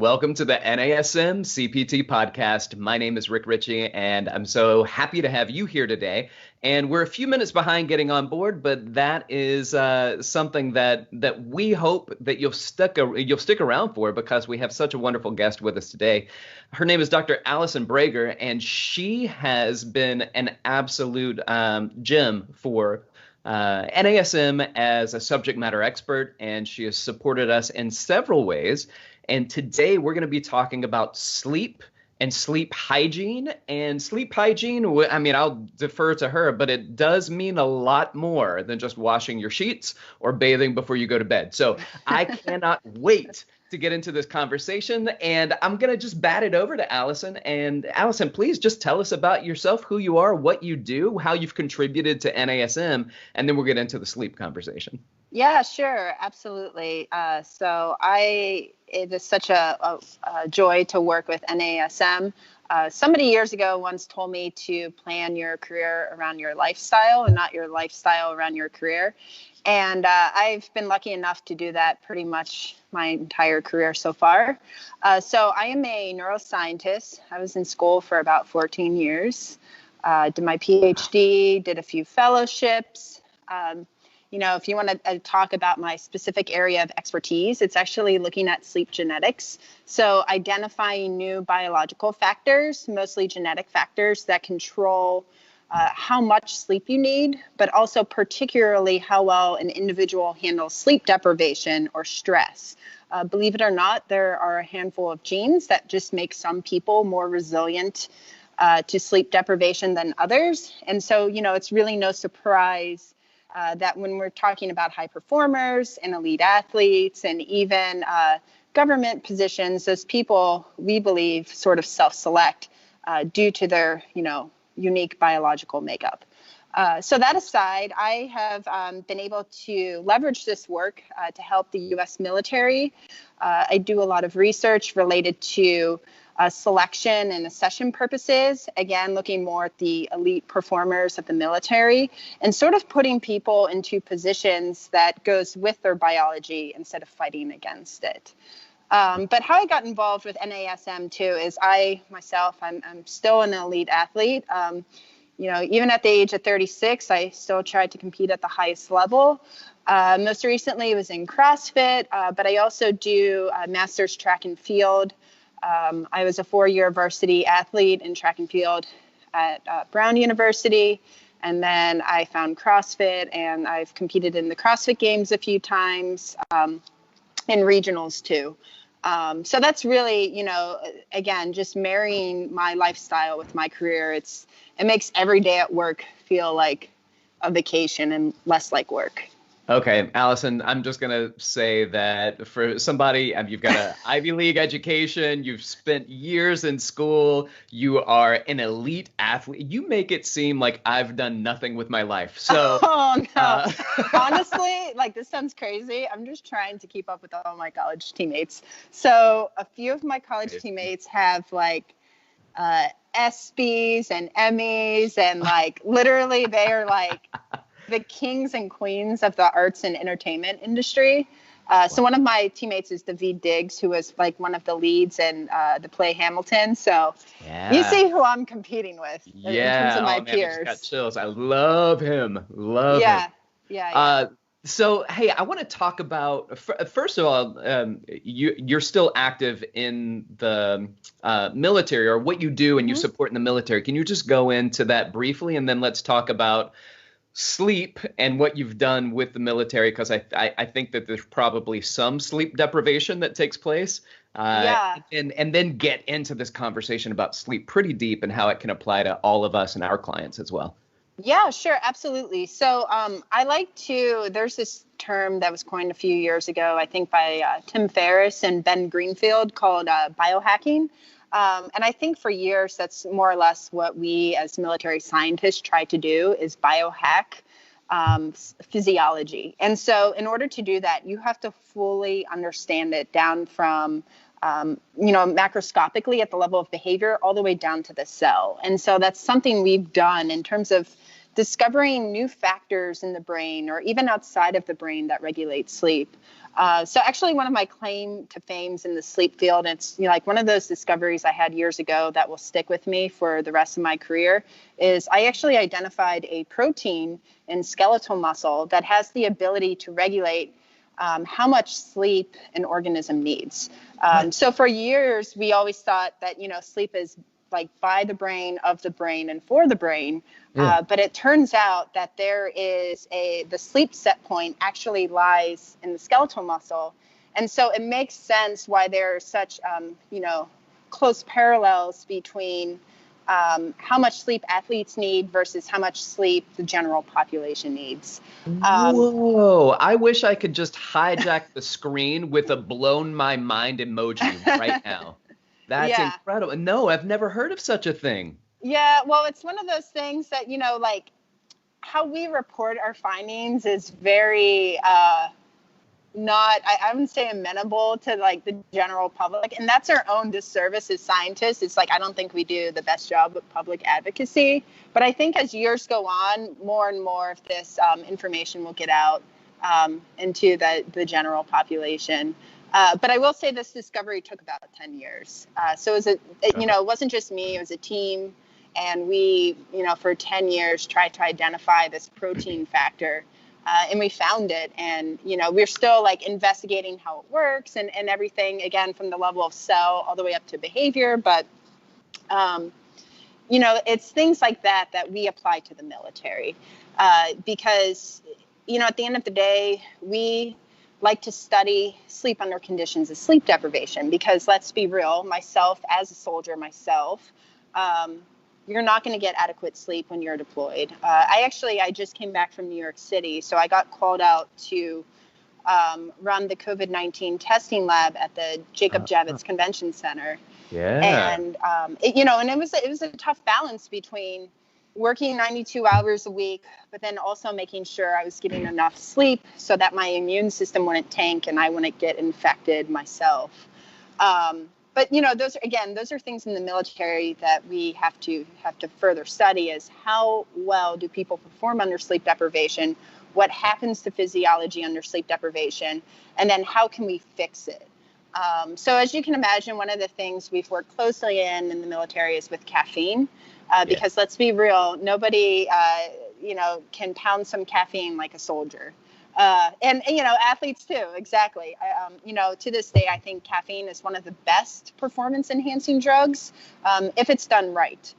welcome to the NASM CPT podcast. My name is Richey, and I'm so happy to have you here today. And we're a few minutes behind getting on board, but that is something that we hope that you'll stick around for, because we have such a wonderful guest with us today. Her name is Dr. Alison Brager, and she has been an absolute gem for NASM as a subject matter expert, and she has supported us in several ways. And today we're going to be talking about sleep and sleep hygiene. And sleep hygiene, I mean, I'll defer to her, but it does mean a lot more than just washing your sheets or bathing before you go to bed. So I cannot wait to get into this conversation, and I'm going to just bat it over to Alison. And Alison, please just tell us about yourself, who you are, what you do, how you've contributed to NASM, and then we'll get into the sleep conversation. Yeah, sure. Absolutely. It is such a joy to work with NASM. Somebody years ago once told me to plan your career around your lifestyle and not your lifestyle around your career. And I've been lucky enough to do that pretty much my entire career so far. So I am a neuroscientist. I was in school for about 14 years, did my PhD, did a few fellowships. If you want to talk about my specific area of expertise, it's actually looking at sleep genetics. So identifying new biological factors, mostly genetic factors that control how much sleep you need, but also particularly how well an individual handles sleep deprivation or stress. Believe it or not, there are a handful of genes that just make some people more resilient to sleep deprivation than others. And so, it's really no surprise that when we're talking about high performers and elite athletes and even government positions, those people, we believe, sort of self-select due to their, unique biological makeup. So that aside, I have been able to leverage this work to help the U.S. military. I do a lot of research related to selection and accession purposes, again, looking more at the elite performers of the military and sort of putting people into positions that goes with their biology instead of fighting against it. But how I got involved with NASM too is I'm still an elite athlete. Even at the age of 36, I still tried to compete at the highest level. Most recently it was in CrossFit, but I also do master's track and field. I was a 4-year varsity athlete in track and field at Brown University. And then I found CrossFit, and I've competed in the CrossFit Games a few times, in regionals too. So that's really, again, just marrying my lifestyle with my career. It makes every day at work feel like a vacation and less like work. Okay, Alison, I'm just going to say that for somebody, you've got an Ivy League education, you've spent years in school, you are an elite athlete. You make it seem like I've done nothing with my life. So, oh, no. Honestly, this sounds crazy. I'm just trying to keep up with all my college teammates. So a few of my college teammates have ESPYs and Emmys, and literally they are the kings and queens of the arts and entertainment industry. So one of my teammates is Daveed Diggs, who was one of the leads in the play Hamilton. So you see who I'm competing with in terms of my peers. I just got chills. I love him. Him. Yeah. So, hey, I want to talk about, first of all, you're still active in the military, or what you do and you support in the military. Can you just go into that briefly, and then let's talk about sleep and what you've done with the military, because I think that there's probably some sleep deprivation that takes place. And then get into this conversation about sleep pretty deep and how it can apply to all of us and our clients as well. Yeah, sure. Absolutely. So there's this term that was coined a few years ago, I think by Tim Ferriss and Ben Greenfield, called biohacking. And I think for years, that's more or less what we as military scientists try to do, is biohack physiology. And so in order to do that, you have to fully understand it down from, macroscopically at the level of behavior all the way down to the cell. And so that's something we've done in terms of discovering new factors in the brain or even outside of the brain that regulate sleep. So actually one of my claim to fames in the sleep field, and it's like one of those discoveries I had years ago that will stick with me for the rest of my career, is I actually identified a protein in skeletal muscle that has the ability to regulate how much sleep an organism needs. So for years, we always thought that, sleep is like by the brain, of the brain, and for the brain. But it turns out that there is the sleep set point actually lies in the skeletal muscle. And so it makes sense why there are such, close parallels between how much sleep athletes need versus how much sleep the general population needs. Whoa, I wish I could just hijack the screen with a blown my mind emoji right now. That's incredible. No, I've never heard of such a thing. Yeah, well, it's one of those things that, like how we report our findings is very not, I wouldn't say amenable to like the general public. And that's our own disservice as scientists. It's like, I don't think we do the best job of public advocacy. But I think as years go on, more and more of this information will get out into the general population. But I will say this discovery took about 10 years. So it wasn't just me, it was a team. And we, for 10 years tried to identify this protein factor. And we found it. And, we're still like investigating how it works and everything, again, from the level of cell all the way up to behavior. But, it's things like that we apply to the military because, at the end of the day, we like to study sleep under conditions of sleep deprivation, because let's be real, myself as a soldier myself, you're not going to get adequate sleep when you're deployed. I just came back from New York City, so I got called out to run the COVID-19 testing lab at the Jacob Javits Convention Center. Yeah. And it was a tough balance between working 92 hours a week, but then also making sure I was getting enough sleep so that my immune system wouldn't tank and I wouldn't get infected myself. But those are things in the military that we have to further study, is how well do people perform under sleep deprivation, what happens to physiology under sleep deprivation, and then how can we fix it? So as you can imagine, one of the things we've worked closely in the military is with caffeine, because let's be real, nobody can pound some caffeine like a soldier. And athletes too, exactly. To this day, I think caffeine is one of the best performance enhancing drugs if it's done right.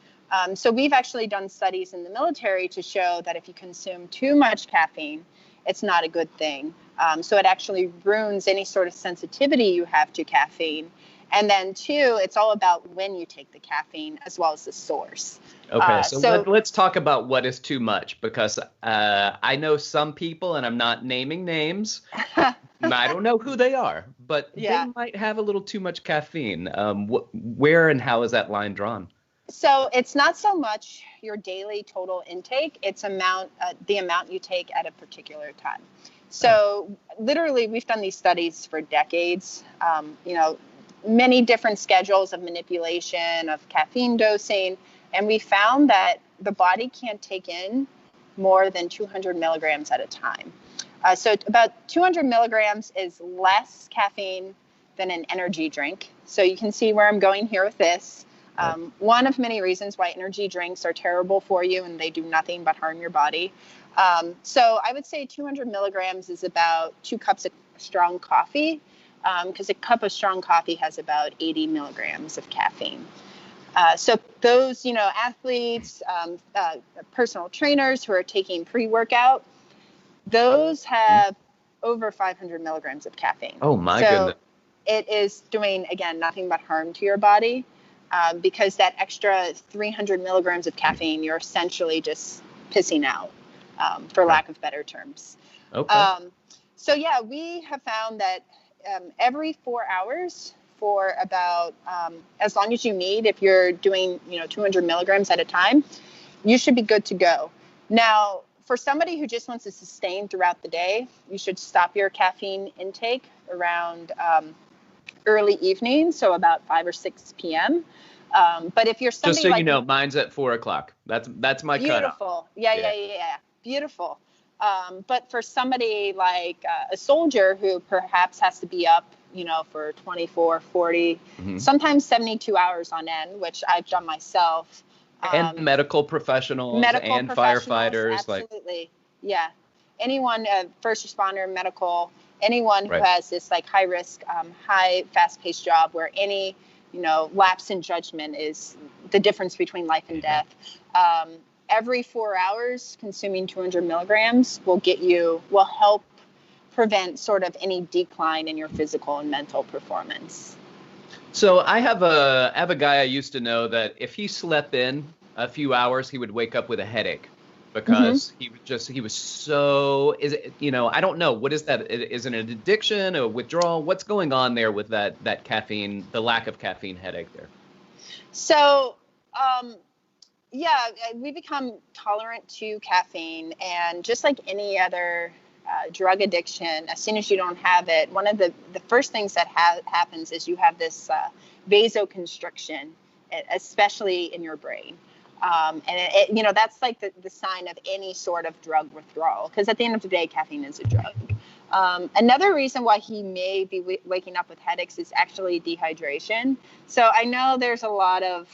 So we've actually done studies in the military to show that if you consume too much caffeine, it's not a good thing. So it actually ruins any sort of sensitivity you have to caffeine. And then two, it's all about when you take the caffeine as well as the source. Okay, so let's talk about what is too much, because I know some people, and I'm not naming names. I don't know who they are, but they might have a little too much caffeine. Where and how is that line drawn? So it's not so much your daily total intake, it's the amount you take at a particular time. So literally, we've done these studies for decades, many different schedules of manipulation of caffeine dosing. And we found that the body can't take in more than 200 milligrams at a time. So about 200 milligrams is less caffeine than an energy drink. So you can see where I'm going here with this. One of many reasons why energy drinks are terrible for you, and they do nothing but harm your body. So I would say 200 milligrams is about 2 cups of strong coffee, because a cup of strong coffee has about 80 milligrams of caffeine. So those, athletes, personal trainers who are taking pre-workout, those have over 500 milligrams of caffeine. Oh, my goodness. It is doing, again, nothing but harm to your body, because that extra 300 milligrams of caffeine, you're essentially just pissing out, for lack of better terms. Okay. We have found that every 4 hours, for about as long as you need, if you're doing 200 milligrams at a time, you should be good to go. Now, for somebody who just wants to sustain throughout the day, you should stop your caffeine intake around early evening, so about 5 or 6 p.m. But if you're Just somebody so you like know, mine's at 4 o'clock. That's my cutoff. beautiful, yeah, beautiful. But for somebody like a soldier who perhaps has to be up, for 24, 40, Hmm. sometimes 72 hours on end, which I've done myself. And medical professionals Medical and professionals, firefighters, like, absolutely. Yeah. Anyone, first responder, medical, anyone who right. has this like high risk, high fast paced job where any, lapse in judgment is the difference between life and Yeah. death. Every 4 hours, consuming 200 milligrams will help prevent sort of any decline in your physical and mental performance. So I have a guy I used to know that if he slept in a few hours, he would wake up with a headache Mm-hmm. because he was so, I don't know, what is that? Is it an addiction, a withdrawal? What's going on there with that caffeine, the lack of caffeine headache there? So, yeah, we become tolerant to caffeine, and just like any other drug addiction, as soon as you don't have it, one of the first things that happens is you have this vasoconstriction, especially in your brain. And that's like the sign of any sort of drug withdrawal, because at the end of the day, caffeine is a drug. Another reason why he may be waking up with headaches is actually dehydration. So I know there's a lot of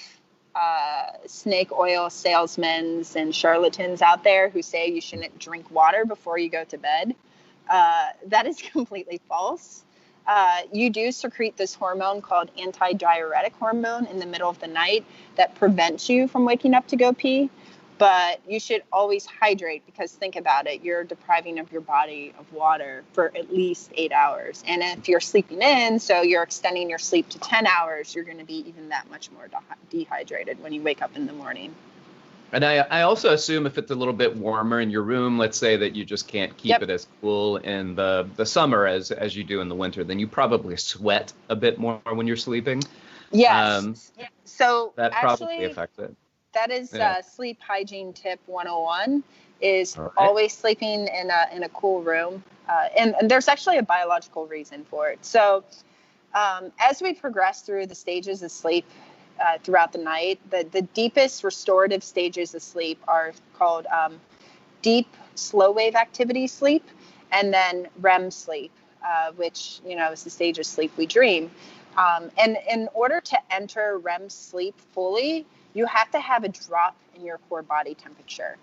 snake oil salesmen and charlatans out there who say you shouldn't drink water before you go to bed. That is completely false. You do secrete this hormone called antidiuretic hormone in the middle of the night that prevents you from waking up to go pee. But you should always hydrate, because think about it, you're depriving of your body of water for at least 8 hours. And if you're sleeping in, so you're extending your sleep to 10 hours, you're going to be even that much more dehydrated when you wake up in the morning. And I also assume if it's a little bit warmer in your room, let's say that you just can't keep Yep. it as cool in the summer as you do in the winter, then you probably sweat a bit more when you're sleeping. Yes. So That probably actually, affects it. that is Yeah. sleep hygiene tip 101, is All right. always sleeping in a cool room. And there's actually a biological reason for it. So as we progress through the stages of sleep throughout the night, the deepest restorative stages of sleep are called deep slow wave activity sleep, and then REM sleep, which is the stage of sleep we dream. And in order to enter REM sleep fully, you have to have a drop in your core body temperature.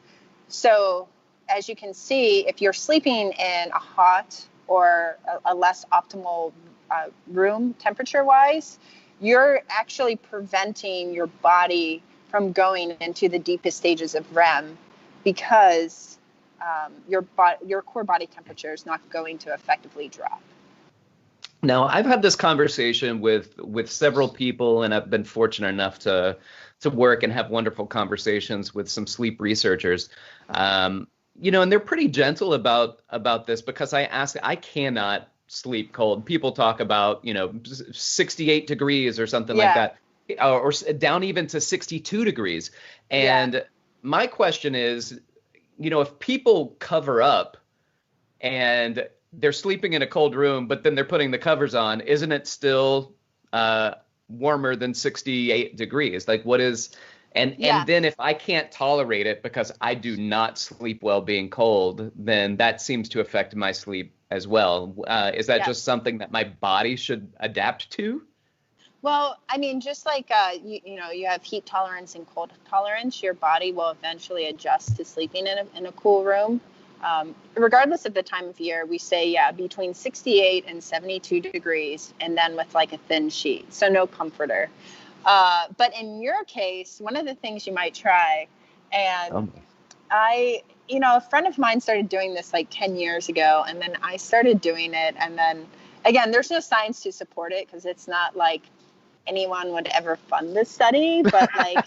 So as you can see, if you're sleeping in a hot or a less optimal room temperature-wise, you're actually preventing your body from going into the deepest stages of REM, because your core body temperature is not going to effectively drop. Now, I've had this conversation with several people, and I've been fortunate enough to work and have wonderful conversations with some sleep researchers. And they're pretty gentle about this, because I cannot sleep cold. People talk about 68 degrees or something like Yeah. that, or down even to 62 degrees. Yeah. And my question is, if people cover up and they're sleeping in a cold room, but then they're putting the covers on, isn't it still warmer than 68 degrees? Like, what is, and Yeah. then if I can't tolerate it because I do not sleep well being cold, then that seems to affect my sleep as well. Is that Yeah. just something that my body should adapt to? Well, I mean, just like you have heat tolerance and cold tolerance, your body will eventually adjust to sleeping in a cool room. Regardless of the time of year, we say, between 68 and 72 degrees, and then with like a thin sheet, so no comforter. But in your case, one of the things you might try, and a friend of mine started doing this like 10 years ago, and then I started doing it. And then again, there's no science to support it, because it's not like anyone would ever fund this study, but like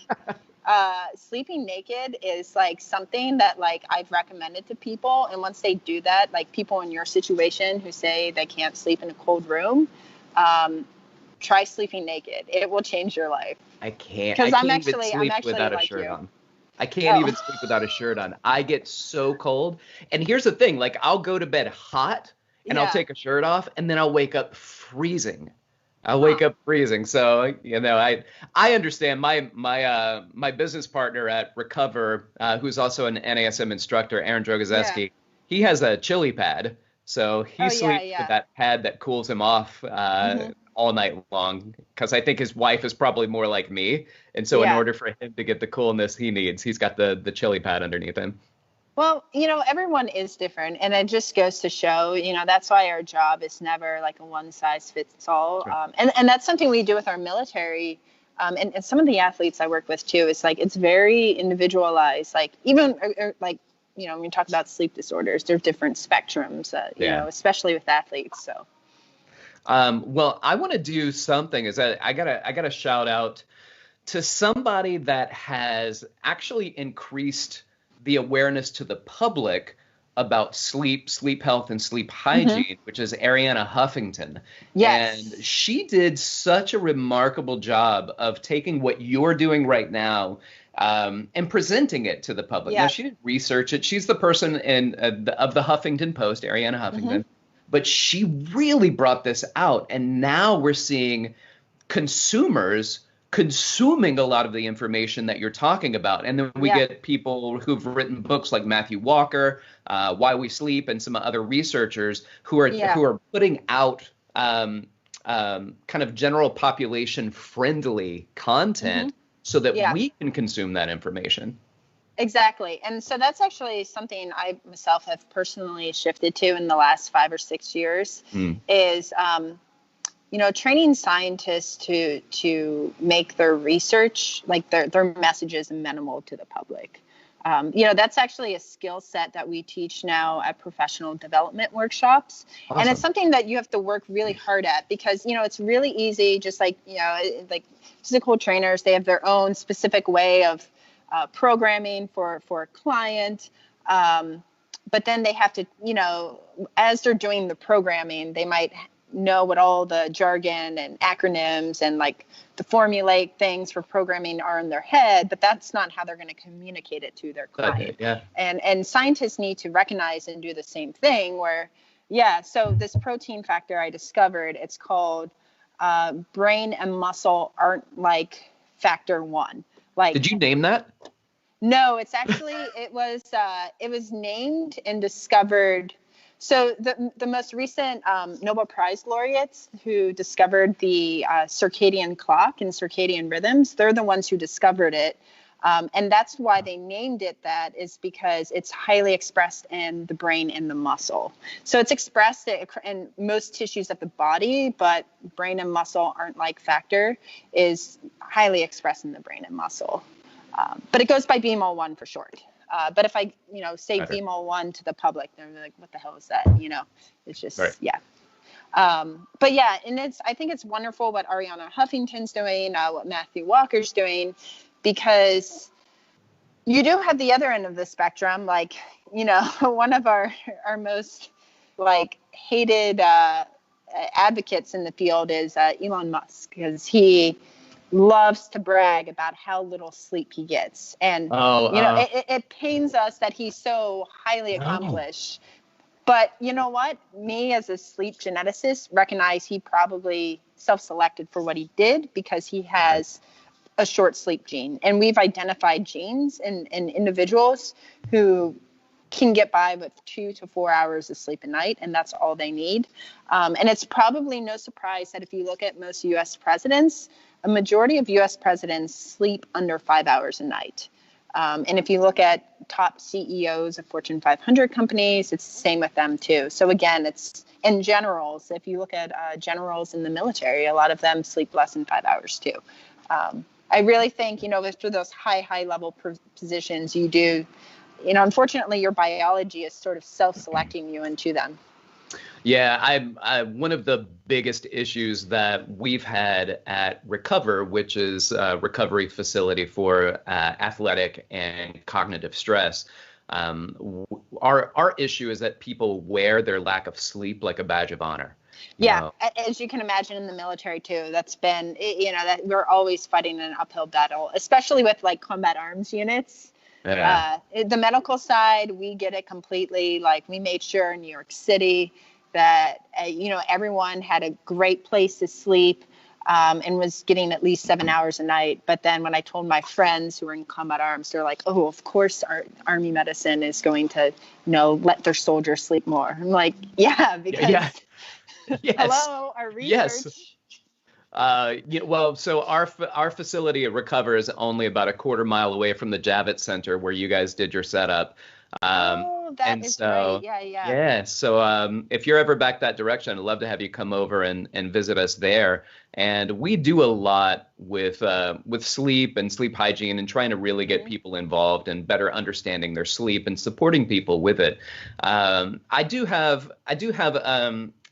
sleeping naked is like something that like I've recommended to people. And once they do that, like people in your situation who say they can't sleep in a cold room, try sleeping naked. It will change your life. I can't. Because I I'm can't even actually sleep without a like shirt you. on. I can't even sleep without a shirt on. I get so cold. And here's the thing, like I'll go to bed hot and I'll Yeah. take a shirt off and then I'll wake up freezing. I'll wake up freezing. So, I understand my business partner at Recover, who's also an NASM instructor, Aaron Yeah. Drogozeski, he has a chili pad. So he Oh, yeah, sleeps with yeah. that pad that cools him off Hmm. all night long. Because I think his wife is probably more like me. And so in Yeah. order for him to get the coolness he needs, he's got the chili pad underneath him. Well, everyone is different, and it just goes to show, that's why our job is never like a one size fits all. Sure. And that's something we do with our military. And some of the athletes I work with too, it's like it's very individualized. Like even like, when you talk about sleep disorders, there's different spectrums, Yeah. especially with athletes. So, Well, I want to do something is that I gotta shout out to somebody that has actually increased the awareness to the public about sleep health, and sleep hmm. hygiene, which is Ariana Huffington. And Yes. she did such a remarkable job of taking what you're doing right now and presenting it to the public. Now, Yeah. she didn't research it. She's the person of the Huffington Post, Ariana Hmm. Huffington. But she really brought this out. And now we're seeing consumers consuming a lot of the information that you're talking about. And then we Yeah. get people who've written books like Matthew Walker, Why We Sleep, and some other researchers who are Yeah. putting out kind of general population friendly Hmm. content so that Yeah. we can consume that information. Exactly. And so that's actually something I myself have personally shifted to in the last 5 or 6 years Mm. is, training scientists to make their research, like their messages, amenable to the public. That's actually a skill set that we teach now at professional development workshops. And it's Awesome. something that you have to work really hard at because, it's really easy, just like, like physical trainers, they have their own specific way of programming for a client. But then they have to, as they're doing the programming, they might know what all the jargon and acronyms and like the formulaic things for programming are in their head, but that's not how they're going to communicate it to their client. Yeah. And scientists need to recognize and do the same thing where, yeah, so this protein factor I discovered, it's called brain and muscle aren't like factor one. Did Like, you name that? no, it's actually it was named and discovered. So the most recent Nobel Prize laureates who discovered the circadian clock and circadian rhythms, they're the ones who discovered it. And that's why they named it that, is because it's highly expressed in the brain and the muscle. So it's expressed in most tissues of the body, but brain and muscle aren't like factor is highly expressed in the brain and muscle. But it goes by BMO1 for short. But if I, say Better. BMO1 to the public, they're like, what the hell is that? It's Right. just, yeah. But yeah, and I think it's wonderful what Ariana Huffington's doing, what Matthew Walker's doing, because you do have the other end of the spectrum. Like, one of our most like hated advocates in the field is Elon Musk, because he loves to brag about how little sleep he gets. And, Oh, it pains us that he's so highly no. accomplished. But you know what? Me as a sleep geneticist recognize he probably self-selected for what he did because he Right. has a short sleep gene. And we've identified genes in individuals who can get by with 2 to 4 hours of sleep a night, and that's all they need. And it's probably no surprise that if you look at most U.S. presidents, a majority of U.S. presidents sleep under 5 hours a night. And if you look at top CEOs of Fortune 500 companies, it's the same with them too. So again, it's in generals. If you look at generals in the military, a lot of them sleep less than 5 hours too. I really think, for those high level positions, you do, unfortunately, your biology is sort of self-selecting you into them. Yeah, one of the biggest issues that we've had at Recover, which is a recovery facility for athletic and cognitive stress. Our issue is that people wear their lack of sleep like a badge of honor. You Yeah, know, as you can imagine in the military too, that's been, that we're always fighting an uphill battle, especially with like combat arms units. yeah, The medical side, we get it completely. Like we made sure in New York City that, everyone had a great place to sleep. and was getting at least 7 hours a night. But then when I told my friends who were in combat arms, they're like, oh, of course our Army medicine is going to, let their soldiers sleep more. I'm like, yeah, because Yeah. Yes. hello, our Yes. research. Well, so our facility at Recover is only about a quarter mile away from the Javits Center where you guys did your setup. That And is so, right. Yeah, yeah. yeah. So if you're ever back that direction, I'd love to have you come over and visit us there. And we do a lot with sleep and sleep hygiene and trying to really get people involved and better understanding their sleep and supporting people with it. I do have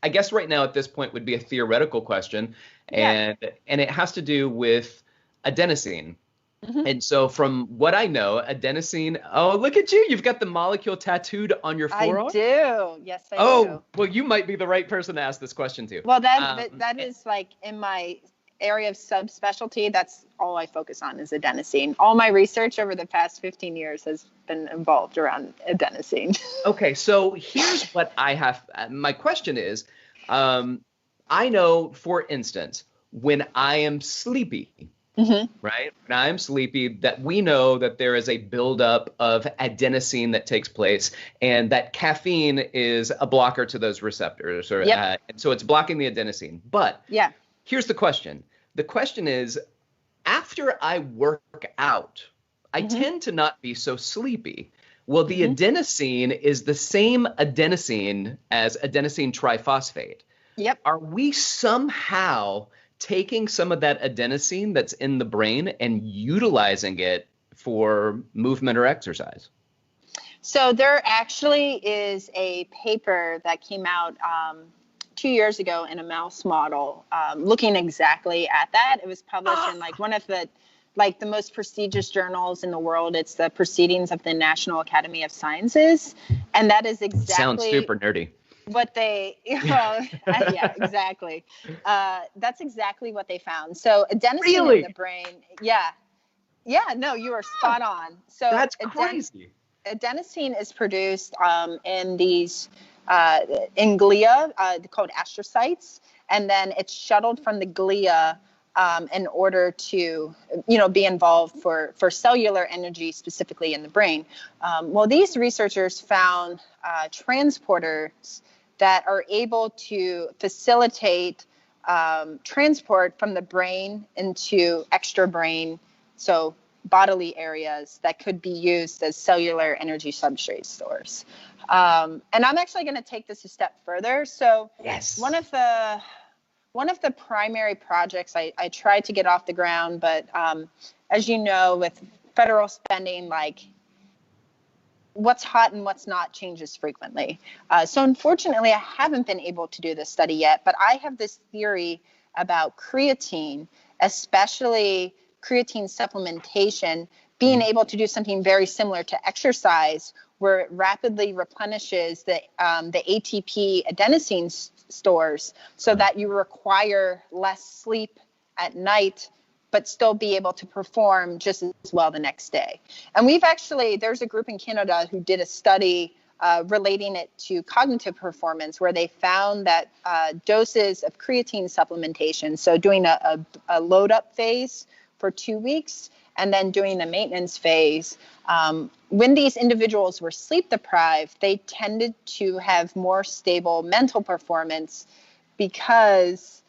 I guess right now at this point would be a theoretical question, and it has to do with adenosine. And so from what I know, adenosine, oh, look at you. You've got the molecule tattooed on your forearm. I do. Yes, I do. Oh, well, you might be the right person to ask this question to. Well, that is like in my area of subspecialty. That's all I focus on is adenosine. All my research over the past 15 years has been involved around adenosine. Okay, so here's what I have. My question is, I know, for instance, when I am sleepy, right? When I am sleepy, that we know that there is a buildup of adenosine that takes place, and that caffeine is a blocker to those receptors, or and so it's blocking the adenosine. But here's the question. The question is, after I work out, I tend to not be so sleepy. Well, the adenosine is the same adenosine as adenosine triphosphate. Yep. Are we somehow taking some of that adenosine that's in the brain and utilizing it for movement or exercise? So there actually is a paper that came out 2 years ago in a mouse model looking exactly at that. It was published in like one of the most prestigious journals in the world. It's the Proceedings of the National Academy of Sciences. And that is exactly— Sounds super nerdy. What they, yeah, exactly. That's exactly what they found. So adenosine in the brain, no, you are spot on. So that's crazy. Adenosine is produced in these in glia called astrocytes, and then it's shuttled from the glia in order to, be involved for cellular energy, specifically in the brain. Well, these researchers found transporters that are able to facilitate transport from the brain into extra brain, so bodily areas that could be used as cellular energy substrate stores. And I'm actually going to take this a step further. So one of the primary projects I tried to get off the ground, but as you know, with federal spending, like what's hot and what's not changes frequently. So unfortunately, I haven't been able to do this study yet, but I have this theory about creatine, especially creatine supplementation, being able to do something very similar to exercise, where it rapidly replenishes the ATP adenosine stores so that you require less sleep at night, but still be able to perform just as well the next day. And there's a group in Canada who did a study relating it to cognitive performance, where they found that doses of creatine supplementation, so doing a load up phase for 2 weeks and then doing a maintenance phase, when these individuals were sleep deprived, they tended to have more stable mental performance because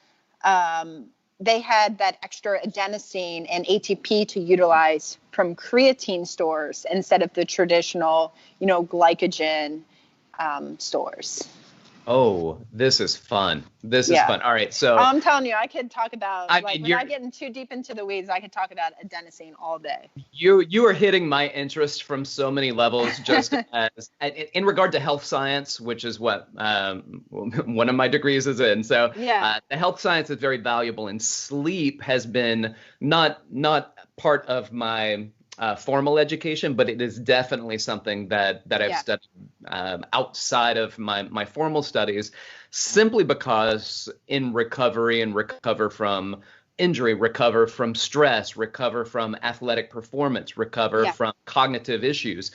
they had that extra adenosine and ATP to utilize from creatine stores instead of the traditional, glycogen stores. Oh, this is fun. This is fun. All right. So I'm telling you, I could talk about, without getting too deep into the weeds, I could talk about adenosine all day. You are hitting my interest from so many levels, just as in regard to health science, which is what one of my degrees is in. So the health science is very valuable, and sleep has been not part of my formal education, but it is definitely something that I've studied outside of my formal studies, simply because in recovery and recover from injury, recover from stress, recover from athletic performance, recover Yeah. from cognitive issues.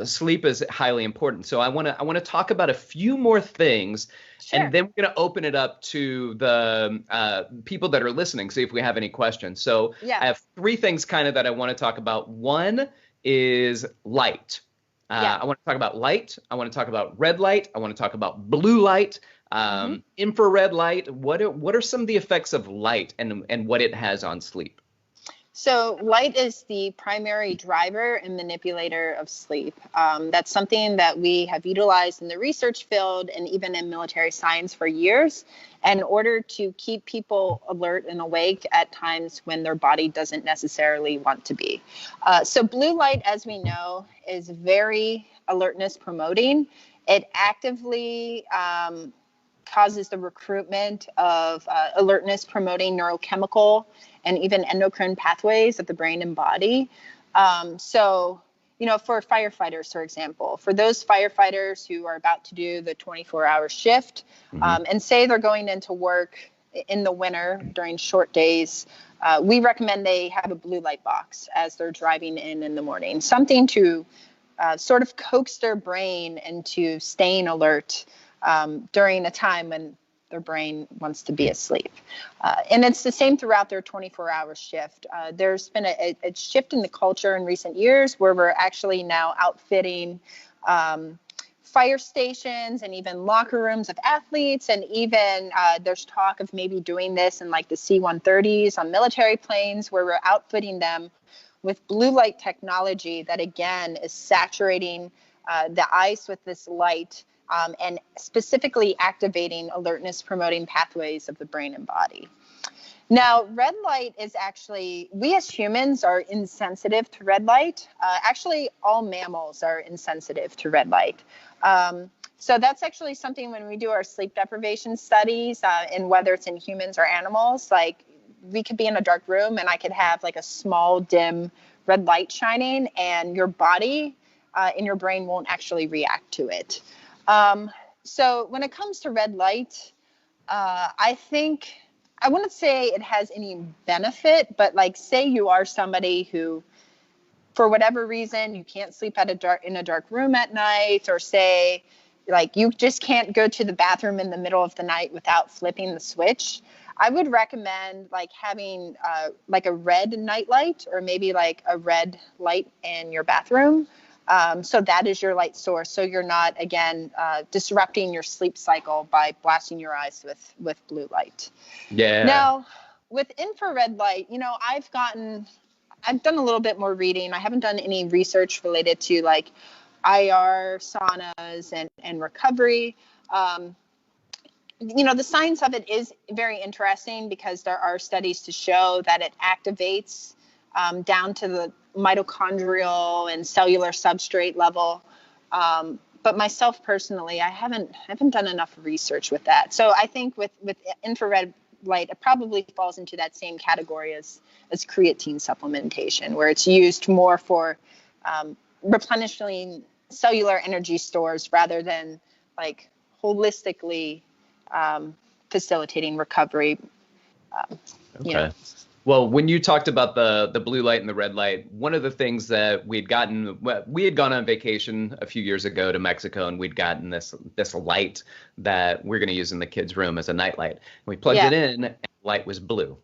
Sleep is highly important. So I want to talk about a few more things, and Sure. then we're going to open it up to the people that are listening, see if we have any questions. So Yeah. I have three things kind of that I want to talk about. One is light. Yeah. I want to talk about light. I want to talk about red light. I want to talk about blue light, hmm infrared light. What are some of the effects of light and what it has on sleep? So light is the primary driver and manipulator of sleep. That's something that we have utilized in the research field and even in military science for years in order to keep people alert and awake at times when their body doesn't necessarily want to be. So blue light, as we know, is very alertness promoting. It actively causes the recruitment of alertness promoting neurochemical and even endocrine pathways of the brain and body. So, for firefighters, for example, for those firefighters who are about to do the 24-hour shift, Hmm. and say they're going into work in the winter during short days, we recommend they have a blue light box as they're driving in the morning, something to sort of coax their brain into staying alert during a time when their brain wants to be asleep. And it's the same throughout their 24-hour shift. There's been a shift in the culture in recent years where we're actually now outfitting fire stations and even locker rooms of athletes. And even there's talk of maybe doing this in like the C-130s on military planes where we're outfitting them with blue light technology that, again, is saturating the ice with this light and specifically activating alertness promoting pathways of the brain and body. Now, red light is actually, we as humans are insensitive to red light. Actually, all mammals are insensitive to red light. So that's actually something when we do our sleep deprivation studies, and whether it's in humans or animals, like we could be in a dark room and I could have like a small dim red light shining and your body and your brain won't actually react to it. So when it comes to red light, I think I wouldn't say it has any benefit, but like say you are somebody who, for whatever reason, you can't sleep in a dark room at night, or say like you just can't go to the bathroom in the middle of the night without flipping the switch. I would recommend like having like a red nightlight or maybe like a red light in your bathroom. So that is your light source. So you're not, again, disrupting your sleep cycle by blasting your eyes with blue light. Yeah. Now, with infrared light, I've done a little bit more reading. I haven't done any research related to like IR saunas and recovery. The science of it is very interesting because there are studies to show that it activates down to the mitochondrial and cellular substrate level. But myself personally, I haven't done enough research with that. So I think with infrared light, it probably falls into that same category as creatine supplementation, where it's used more for replenishing cellular energy stores rather than like holistically facilitating recovery. You know. Okay. Well, when you talked about the blue light and the red light, one of the things that we had gone on vacation a few years ago to Mexico, and we'd gotten this light that we're going to use in the kids' room as a night light. We plugged it Yeah. in, and the light was blue.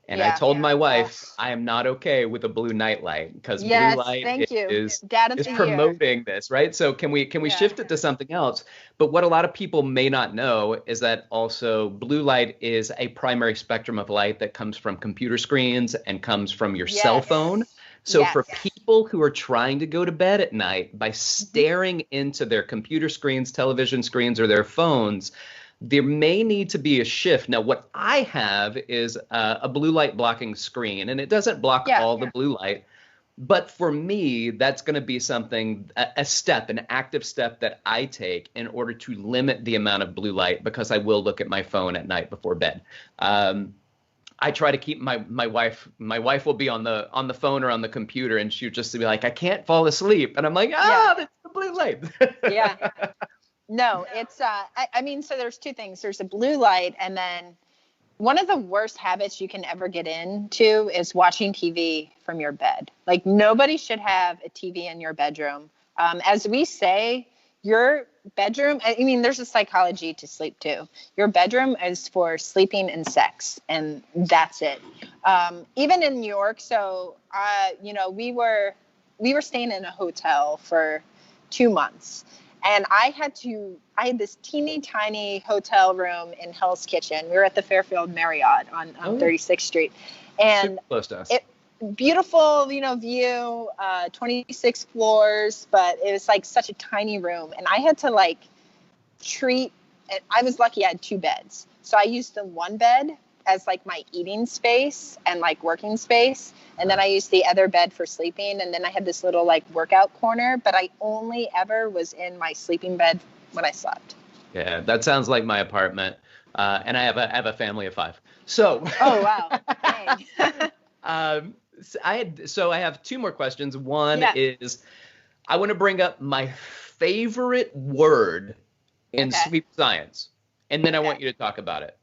And I Yeah. told my Oh. wife, I am not okay with a blue night light because blue Yes. light Thank you. is Dad of is the year. promoting this, right? So can we Yeah. shift it to something else? But what a lot of people may not know is that also blue light is a primary spectrum of light that comes from computer screens and comes from your cell phone. Yes. So for Yes. people who are trying to go to bed at night by Mhm. staring into their computer screens, television screens, or their phones, there may need to be a shift. Now, what I have is a blue light blocking screen, and it doesn't block Yeah. all the blue light. But for me, that's going to be something, a step, an active step that I take in order to limit the amount of blue light because I will look at my phone at night before bed. I try to keep my wife will be on the phone or on the computer, and she'll just be like, I can't fall asleep. And I'm like, Yeah. that's the blue light. Yeah. No, it's I mean, so there's two things. There's a blue light, and then One of the worst habits you can ever get into is watching TV from your bed. Like, nobody should have a TV in your bedroom. As we say, your bedroom, I mean, there's a psychology to sleep too. Your bedroom is for sleeping and sex, and that's it. Even in New York, so, we were staying in a hotel for 2 months. And I had this teeny tiny hotel room in Hell's Kitchen. We were at the Fairfield Marriott on 36th Street. And super close to us. Beautiful, view, 26 floors, but it was like such a tiny room. And I had to I was lucky I had 2 beds. So I used the one bed as like my eating space and like working space. And then I used the other bed for sleeping. And then I had this little like workout corner, but I only ever was in my sleeping bed when I slept. Yeah, that sounds like my apartment. And I have a family of 5. So. Oh, wow. Dang. I have 2 more questions. One is, I want to bring up my favorite word in sleep science. And then I want you to talk about it.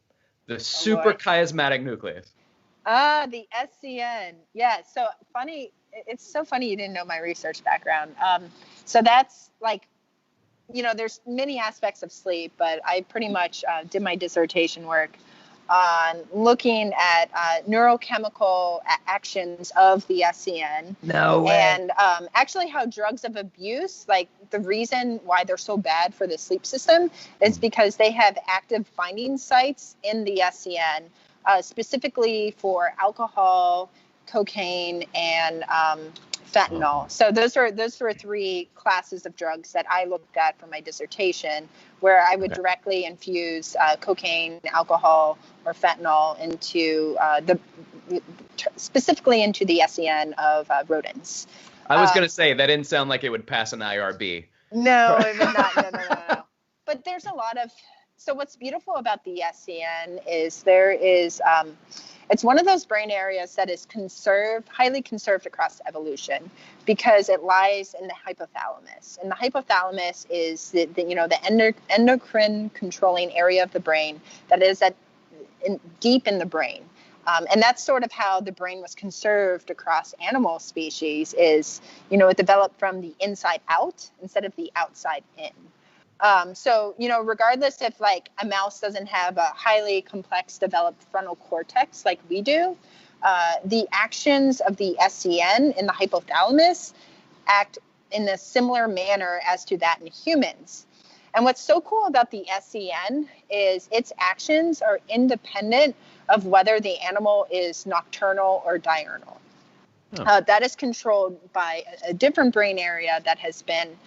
The suprachiasmatic nucleus. The SCN. Yeah. So funny. It's so funny you didn't know my research background. So that's like, there's many aspects of sleep, but I pretty much did my dissertation work on looking at neurochemical actions of the SCN. No way. And actually how drugs of abuse, like the reason why they're so bad for the sleep system is because they have active binding sites in the SCN, specifically for alcohol, cocaine, and fentanyl. So those were 3 classes of drugs that I looked at for my dissertation, where I would directly infuse cocaine, alcohol, or fentanyl into specifically into the SCN of rodents. I was going to say, that didn't sound like it would pass an IRB. No, it would not. No. But there's a lot of, so what's beautiful about the SCN is it's one of those brain areas that is highly conserved across evolution, because it lies in the hypothalamus. And the hypothalamus is the endocrine controlling area of the brain that is deep in the brain. And that's sort of how the brain was conserved across animal species is, it developed from the inside out instead of the outside in. So, regardless if like a mouse doesn't have a highly complex developed frontal cortex like we do, the actions of the SCN in the hypothalamus act in a similar manner as to that in humans. And what's so cool about the SCN is its actions are independent of whether the animal is nocturnal or diurnal. That is controlled by a different brain area that has been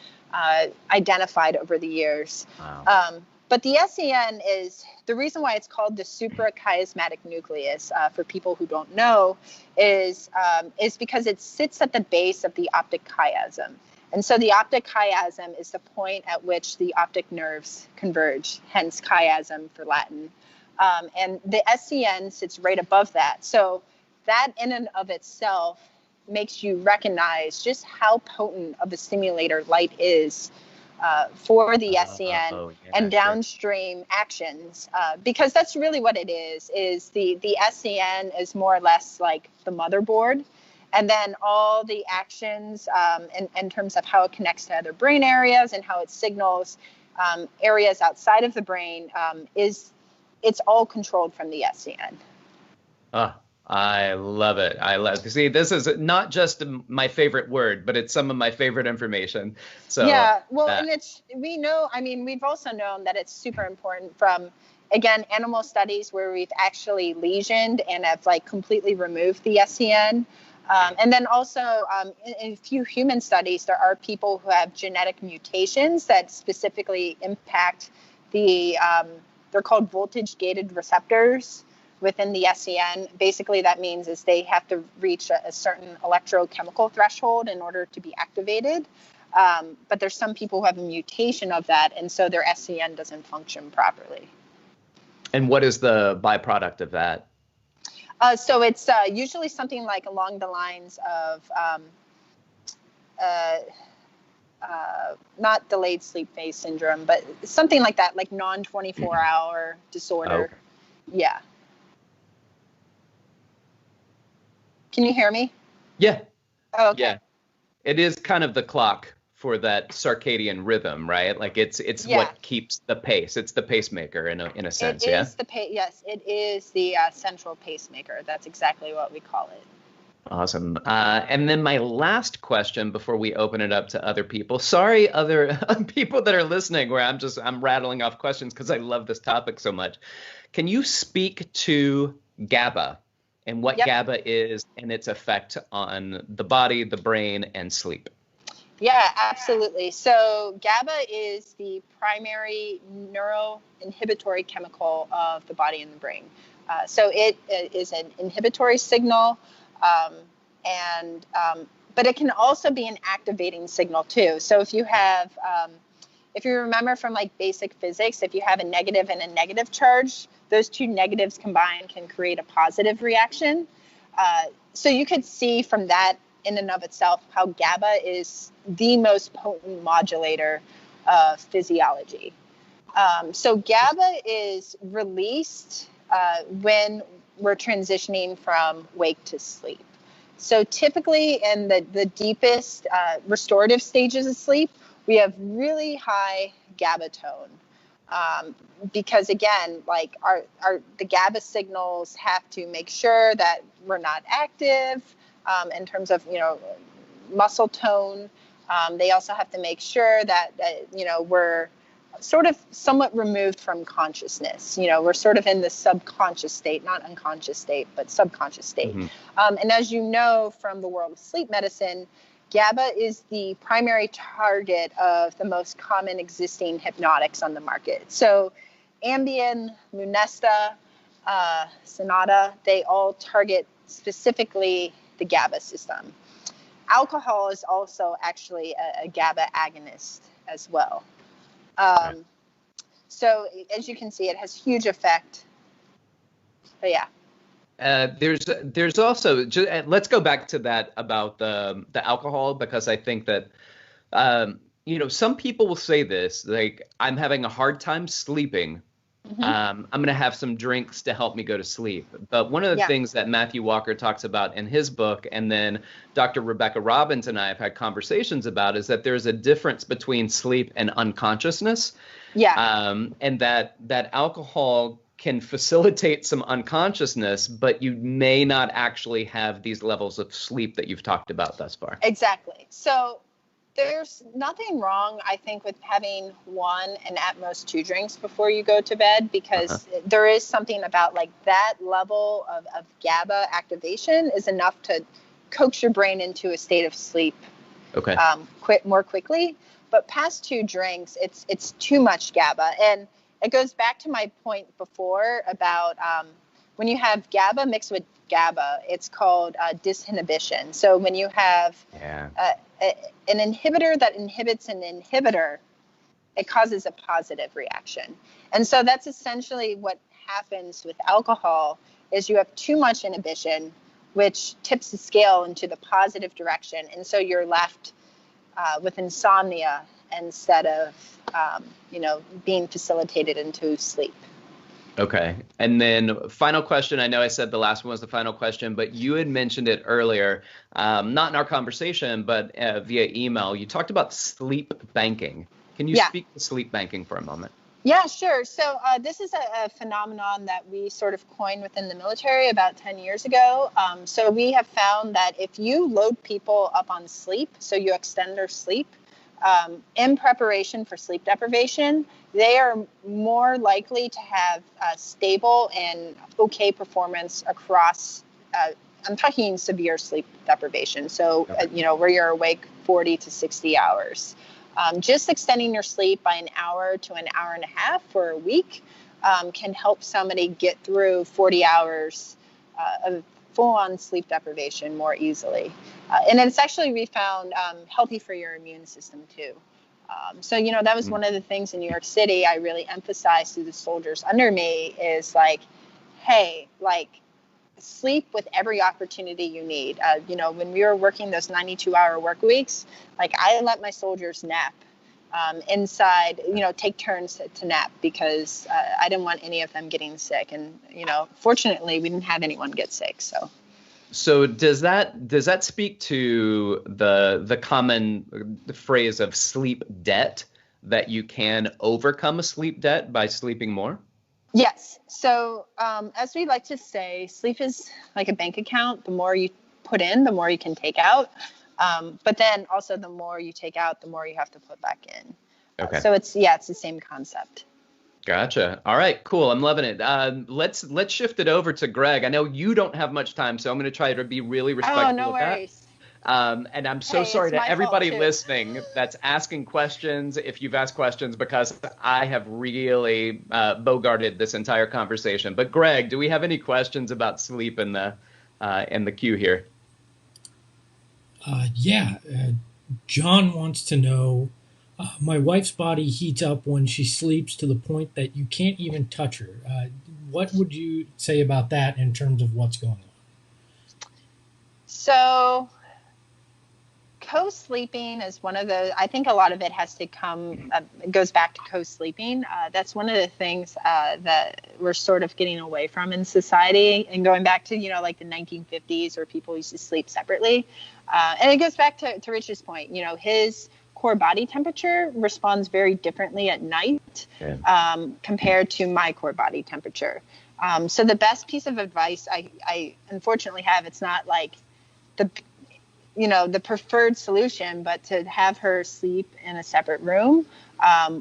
identified over the years. Wow. But the SCN is the reason why it's called the suprachiasmatic nucleus. For people who don't know, is because it sits at the base of the optic chiasm. And so the optic chiasm is the point at which the optic nerves converge, hence chiasm for Latin. And the SCN sits right above that. So that in and of itself makes you recognize just how potent of a stimulator light is for the SCN and downstream actions, because that's really what it is the SCN is more or less like the motherboard. And then all the actions in terms of how it connects to other brain areas and how it signals areas outside of the brain it's all controlled from the SCN. I love it. See, this is not just my favorite word, but it's some of my favorite information. So yeah, well, and we've also known that it's super important from, again, animal studies where we've actually lesioned and have like completely removed the SCN. And then also in a few human studies, there are people who have genetic mutations that specifically impact they're called voltage-gated receptors within the SCN. Basically, that means is they have to reach a certain electrochemical threshold in order to be activated. But there's some people who have a mutation of that, and so their SCN doesn't function properly. And what is the byproduct of that? So it's usually something like along the lines of not delayed sleep phase syndrome, but something like that, like non-24 hour disorder. Okay. Yeah. Can you hear me? Yeah. Oh, okay. Yeah. It is kind of the clock for that circadian rhythm, right? Like it's Yeah, what keeps the pace. It's the pacemaker in a it sense, yeah? is yes, it is the central pacemaker. That's exactly what we call it. Awesome. And then my last question before we open it up to other people. Sorry, other people that are listening, where I'm rattling off questions because I love this topic so much. Can you speak to GABA and what Yep. GABA is and its effect on the body, the brain, and sleep? Yeah, absolutely. So GABA is the primary neuroinhibitory chemical of the body and the brain. So it is an inhibitory signal, um, and but it can also be an activating signal too. So if you remember from like basic physics, if you have a negative and a negative charge, those two negatives combined can create a positive reaction. So you could see from that in and of itself how GABA is the most potent modulator of physiology. So GABA is released when we're transitioning from wake to sleep. So typically in the deepest restorative stages of sleep, we have really high GABA tone. Because again, like the GABA signals have to make sure that we're not active in terms of, muscle tone. They also have to make sure that we're sort of somewhat removed from consciousness. We're sort of in the subconscious state, not unconscious state, but subconscious state. Mm-hmm. And as you know from the world of sleep medicine, GABA is the primary target of the most common existing hypnotics on the market. So Ambien, Lunesta, Sonata, they all target specifically the GABA system. Alcohol is also actually a GABA agonist as well. Right. So as you can see, it has huge effect. But yeah. There's also let's go back to that about the alcohol, because I think that some people will say this, like, I'm having a hard time sleeping. Mm-hmm. I'm going to have some drinks to help me go to sleep. But one of the Yeah. things that Matthew Walker talks about in his book, and then Dr. Rebecca Robbins and I have had conversations about, is that there's a difference between sleep and unconsciousness. Yeah. And that alcohol can facilitate some unconsciousness, but you may not actually have these levels of sleep that you've talked about thus far. Exactly. So there's nothing wrong, I think, with having one and at most two drinks before you go to bed, because there is something about like that level of GABA activation is enough to coax your brain into a state of sleep. Okay. More quickly. But past two drinks, it's too much GABA. And it goes back to my point before about when you have GABA mixed with GABA, it's called disinhibition. So when you have an inhibitor that inhibits an inhibitor, it causes a positive reaction. And so that's essentially what happens with alcohol, is you have too much inhibition, which tips the scale into the positive direction. And so you're left with insomnia instead of, being facilitated into sleep. Okay. And then final question. I know I said the last one was the final question, but you had mentioned it earlier, not in our conversation, but via email. You talked about sleep banking. Can you speak to sleep banking for a moment? Yeah, sure. So this is a phenomenon that we sort of coined within the military about 10 years ago. So we have found that if you load people up on sleep, so you extend their sleep, in preparation for sleep deprivation, they are more likely to have stable and okay performance across, I'm talking severe sleep deprivation. So, where you're awake 40 to 60 hours. Just extending your sleep by an hour to an hour and a half for a week can help somebody get through 40 hours of full-on sleep deprivation more easily. And it's actually, we found, healthy for your immune system too. So, that was one of the things in New York City I really emphasized to the soldiers under me is like, hey, like, sleep with every opportunity you need. When we were working those 92-hour work weeks, like I let my soldiers nap inside, take turns to nap because I didn't want any of them getting sick. And, fortunately, we didn't have anyone get sick. So. So does that speak to the common phrase of sleep debt, that you can overcome a sleep debt by sleeping more? Yes. So, as we like to say, sleep is like a bank account. The more you put in, the more you can take out. But then also, the more you take out, the more you have to put back in. Okay. So it's the same concept. Gotcha. All right, cool. I'm loving it. Let's shift it over to Greg. I know you don't have much time, so I'm going to try to be really Oh, respectful no of that. worries. And I'm so Hey, sorry it's to my fault everybody too. listening that's asking questions, if you've asked questions, because I have really bogarted this entire conversation. But Greg, do we have any questions about sleep in the queue here? Yeah, John wants to know, my wife's body heats up when she sleeps to the point that you can't even touch her. What would you say about that in terms of what's going on? So, co-sleeping is one of the, I think a lot of it has to come, it goes back to co-sleeping. That's one of the things that we're sort of getting away from in society, and going back to, like the 1950s, where people used to sleep separately. And it goes back to Rich's point. His core body temperature responds very differently at night, Yeah. compared to my core body temperature. So the best piece of advice I unfortunately have, it's not like the the preferred solution, but to have her sleep in a separate room,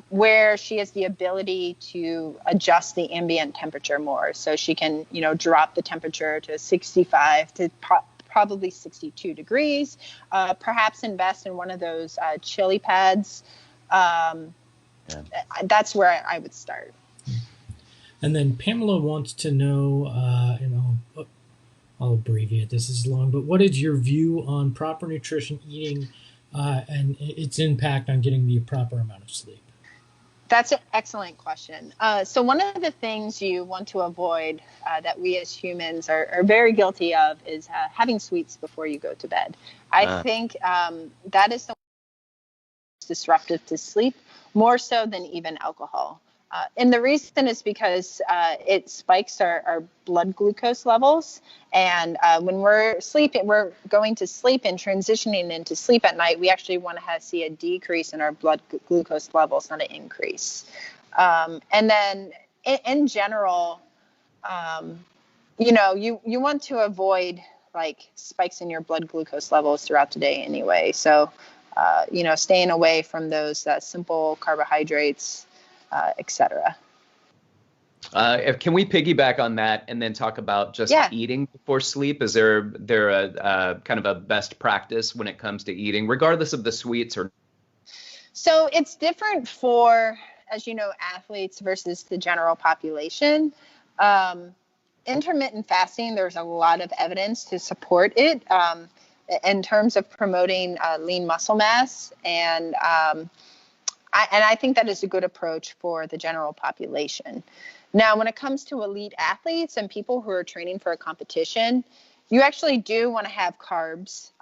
where she has the ability to adjust the ambient temperature more. So she can, drop the temperature to 65 to probably 62 degrees, perhaps invest in one of those chili pads. Um, Yeah. that's where I would start. And then Pamela wants to know, I'll abbreviate this is long, but what is your view on proper nutrition, eating, and its impact on getting the proper amount of sleep? That's an excellent question. So one of the things you want to avoid, that we as humans are very guilty of, is having sweets before you go to bed. I Uh, think that is the most disruptive to sleep, more so than even alcohol. And the reason is because it spikes our blood glucose levels. And when we're sleeping, we're going to sleep and transitioning into sleep at night, we actually want to see a decrease in our blood glucose levels, not an increase. And then in general, you want to avoid like spikes in your blood glucose levels throughout the day anyway. So, staying away from those simple carbohydrates, etc. can we piggyback on that and then talk about just Yeah. eating before sleep? Is there a kind of a best practice when it comes to eating, regardless of the sweets or? So it's different for, as you know, athletes versus the general population. Um, Intermittent fasting, there's a lot of evidence to support it, in terms of promoting lean muscle mass. And I think that is a good approach for the general population. Now, when it comes to elite athletes and people who are training for a competition, you actually do want to have carbs,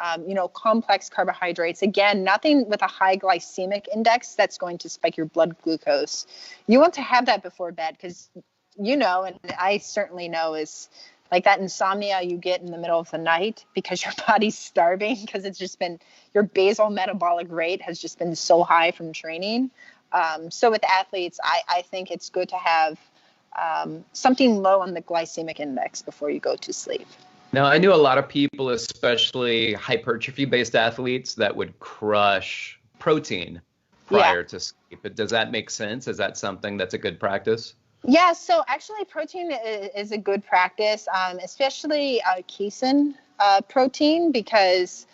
complex carbohydrates. Again, nothing with a high glycemic index that's going to spike your blood glucose. You want to have that before bed because, and I certainly know, is like that insomnia you get in the middle of the night because your body's starving, because it's just been, your basal metabolic rate has just been so high from training. So with athletes, I think it's good to have something low on the glycemic index before you go to sleep. Now, I knew a lot of people, especially hypertrophy-based athletes, that would crush protein Yeah. prior to sleep. But does that make sense? Is that something that's a good practice? Yeah, so actually protein is a good practice, especially casein protein, because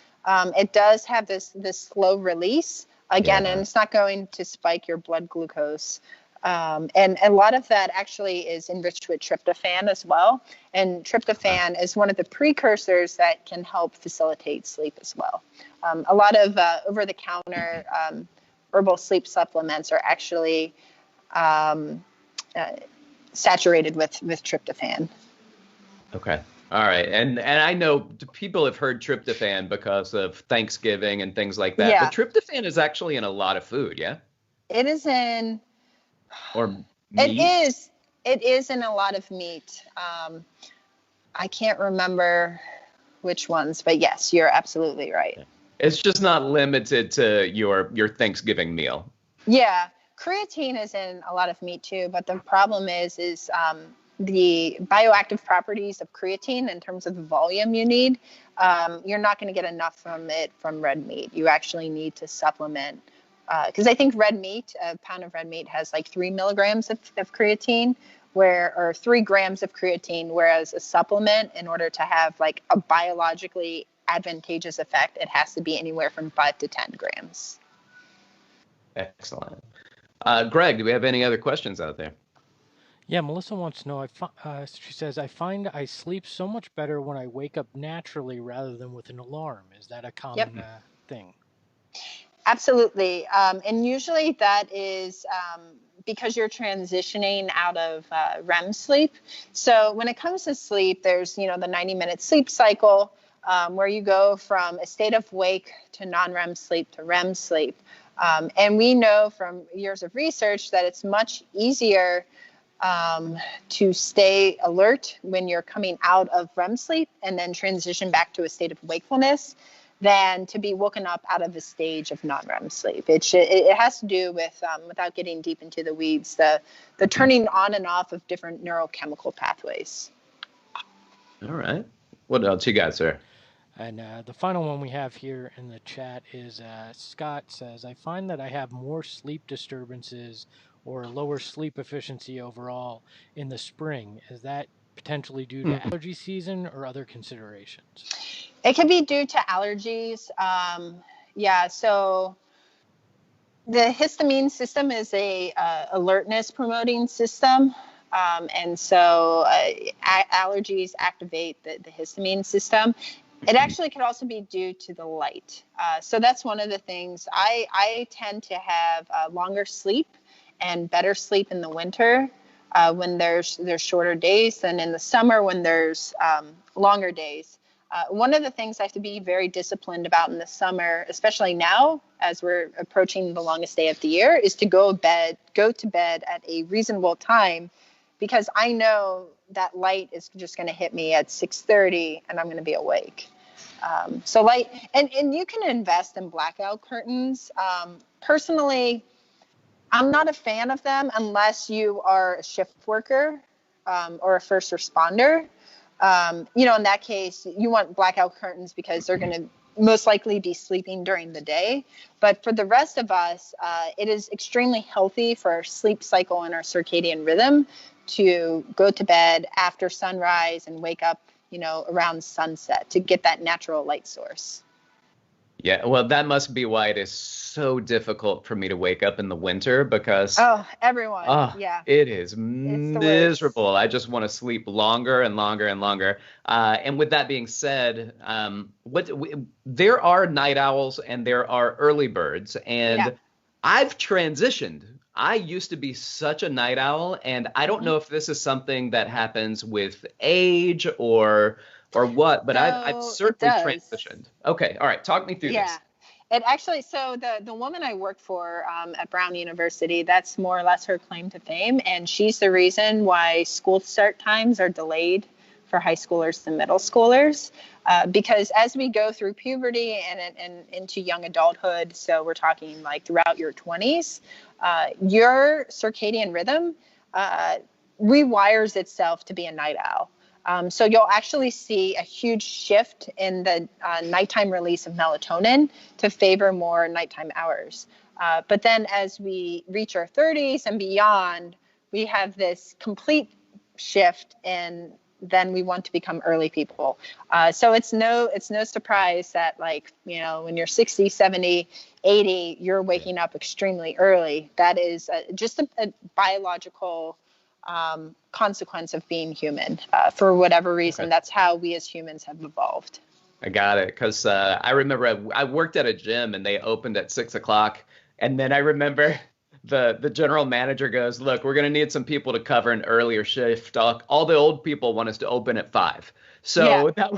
it does have this slow release again, and Yeah. it's not going to spike your blood glucose. And a lot of that actually is enriched with tryptophan as well. And tryptophan is one of the precursors that can help facilitate sleep as well. A lot of over-the-counter herbal sleep supplements are actually uh, saturated with tryptophan. Okay. All right. And I know people have heard tryptophan because of Thanksgiving and things like that, but Yeah, tryptophan is actually in a lot of food, yeah? it is in. Or It meat? is. It is in a lot of meat. I can't remember which ones, but yes, you're absolutely right. It's just not limited to your Thanksgiving meal. Yeah, creatine is in a lot of meat too, but the problem is the bioactive properties of creatine in terms of the volume you need. You're not going to get enough from it from red meat. You actually need to supplement, because I think red meat, a pound of red meat has like 3 milligrams of creatine, or 3 grams of creatine, whereas a supplement, in order to have like a biologically advantageous effect, it has to be anywhere from 5 to 10 grams. Excellent. Greg, do we have any other questions out there? Yeah, Melissa wants to know, she says, I find I sleep so much better when I wake up naturally rather than with an alarm. Is that a common thing? Absolutely. And usually that is because you're transitioning out of REM sleep. So when it comes to sleep, there's, the 90-minute sleep cycle, where you go from a state of wake to non-REM sleep to REM sleep. And we know from years of research that it's much easier to stay alert when you're coming out of REM sleep and then transition back to a state of wakefulness than to be woken up out of a stage of non-REM sleep. It has to do with, without getting deep into the weeds, the turning on and off of different neurochemical pathways. All right. What else you got, sir? And the final one we have here in the chat is Scott says, I find that I have more sleep disturbances or lower sleep efficiency overall in the spring. Is that potentially due to allergy season or other considerations? It can be due to allergies. So the histamine system is a alertness promoting system. And so allergies activate the histamine system. It actually could also be due to the light. So that's one of the things. I tend to have longer sleep and better sleep in the winter when there's shorter days than in the summer when there's longer days. One of the things I have to be very disciplined about in the summer, especially now as we're approaching the longest day of the year, is to go to bed at a reasonable time, because I know that light is just going to hit me at 6:30 and I'm going to be awake. So light, and you can invest in blackout curtains. Personally, I'm not a fan of them unless you are a shift worker or a first responder. In that case, you want blackout curtains because they're going to most likely be sleeping during the day. But for the rest of us, it is extremely healthy for our sleep cycle and our circadian rhythm to go to bed after sunrise and wake up, around sunset to get that natural light source. Yeah, well, that must be why it is so difficult for me to wake up in the winter, because everyone, yeah, it is miserable. I just want to sleep longer and longer and longer. And with that being said, there are night owls and there are early birds, and I've transitioned. I used to be such a night owl, and I don't know if this is something that happens with age or what, but I've certainly transitioned. Okay, all right, talk me through this. It actually, so the woman I work for at Brown University, that's more or less her claim to fame, and she's the reason why school start times are delayed for high schoolers to middle schoolers, because as we go through puberty and into young adulthood, so we're talking like throughout your 20s, your circadian rhythm rewires itself to be a night owl. So you'll actually see a huge shift in the nighttime release of melatonin to favor more nighttime hours. But then as we reach our 30s and beyond, we have this complete shift, and then we want to become early people. So it's no surprise that, like, when you're 60, 70, 80, you're waking up extremely early. That is just a biological consequence of being human. For whatever reason, that's how we as humans have evolved. I got it, because I remember I worked at a gym and they opened at 6 o'clock, and then I remember the general manager goes, "Look, we're going to need some people to cover an earlier shift. All the old people want us to open at 5." So that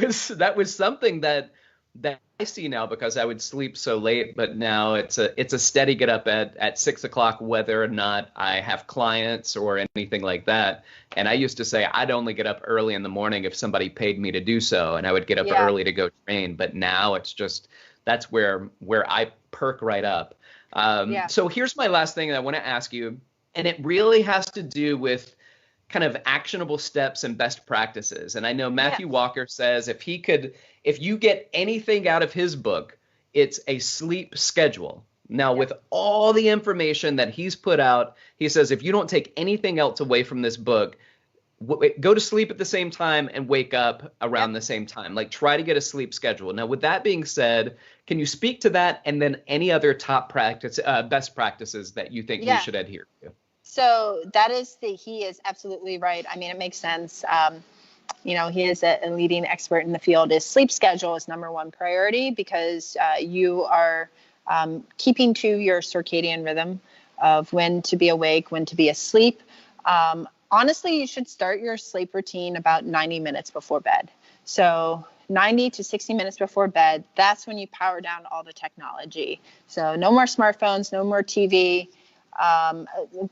was something that that I see now, because I would sleep so late, but now it's a steady get up at 6 o'clock, whether or not I have clients or anything like that. And I used to say I'd only get up early in the morning if somebody paid me to do so, and I would get up Yeah. early to go train. But now it's just, that's where I perk right up. Yeah. So here's my last thing that I want to ask you, and it really has to do with kind of actionable steps and best practices. And I know Matthew Walker says if you get anything out of his book, it's a sleep schedule. Now, with all the information that he's put out, he says if you don't take anything else away from this book, go to sleep at the same time and wake up around the same time. Like, try to get a sleep schedule. Now, with that being said, can you speak to that, and then any other top best practices that you think we should adhere to? So he is absolutely right. I mean, it makes sense. He is a leading expert in the field. His sleep schedule is number one priority, because you are keeping to your circadian rhythm of when to be awake, when to be asleep. Honestly, you should start your sleep routine about 90 minutes before bed. So 90 to 60 minutes before bed, that's when you power down all the technology. So no more smartphones, no more TV. A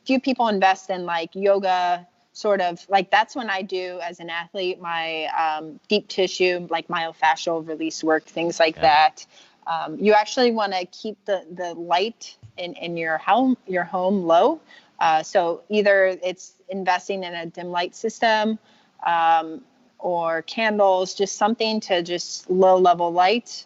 few people invest in like yoga, sort of like, that's when I do as an athlete, my deep tissue, like myofascial release work, things like that. You actually want to keep the light in your home low. So either it's investing in a dim light system, or candles, just something to just low level light.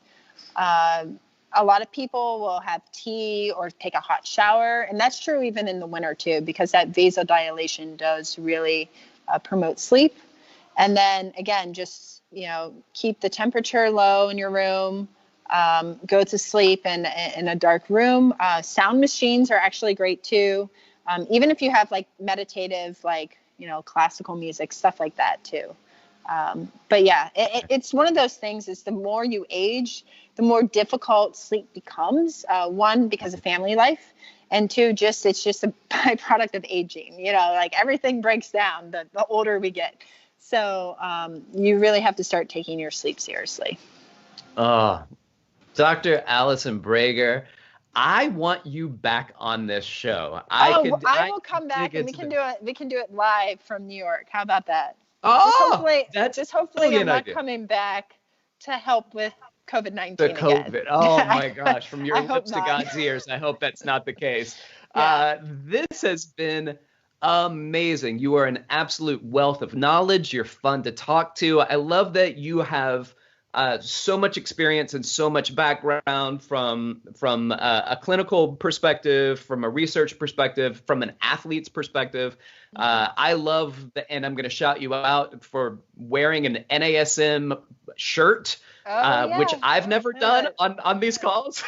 A lot of people will have tea or take a hot shower, and that's true even in the winter too, because that vasodilation does really promote sleep. And then again, just keep the temperature low in your room. Go to sleep in a dark room. Sound machines are actually great too. Even if you have like meditative, like classical music, stuff like that too. But yeah, it's one of those things, is the more you age, the more difficult sleep becomes. One, because of family life, and two, it's just a byproduct of aging. Like everything breaks down the older we get. So you really have to start taking your sleep seriously. Dr. Alison Brager, I want you back on this show. I will come back, and we can do it live from New York. How about that? Hopefully I'm not coming back to help with COVID-19 the COVID. Again. Oh my gosh, from your lips to God's ears. I hope that's not the case. This has been amazing. You are an absolute wealth of knowledge. You're fun to talk to. I love that you have so much experience and so much background from a clinical perspective, from a research perspective, from an athlete's perspective. I love and I'm going to shout you out for wearing an NASM shirt, which I've never done on these calls.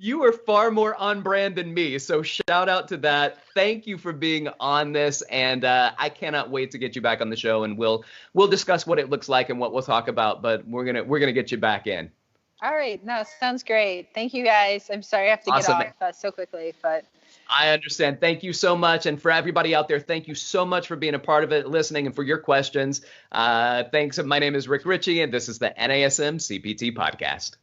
You are far more on brand than me, so shout out to that. Thank you for being on this, and I cannot wait to get you back on the show, and we'll discuss what it looks like and what we'll talk about. But we're gonna get you back in. All right, no, sounds great. Thank you guys. I'm sorry I have to get off so quickly, but I understand. Thank you so much, and for everybody out there, thank you so much for being a part of it, listening, and for your questions. Thanks. My name is Rick Richey, and this is the NASM CPT podcast.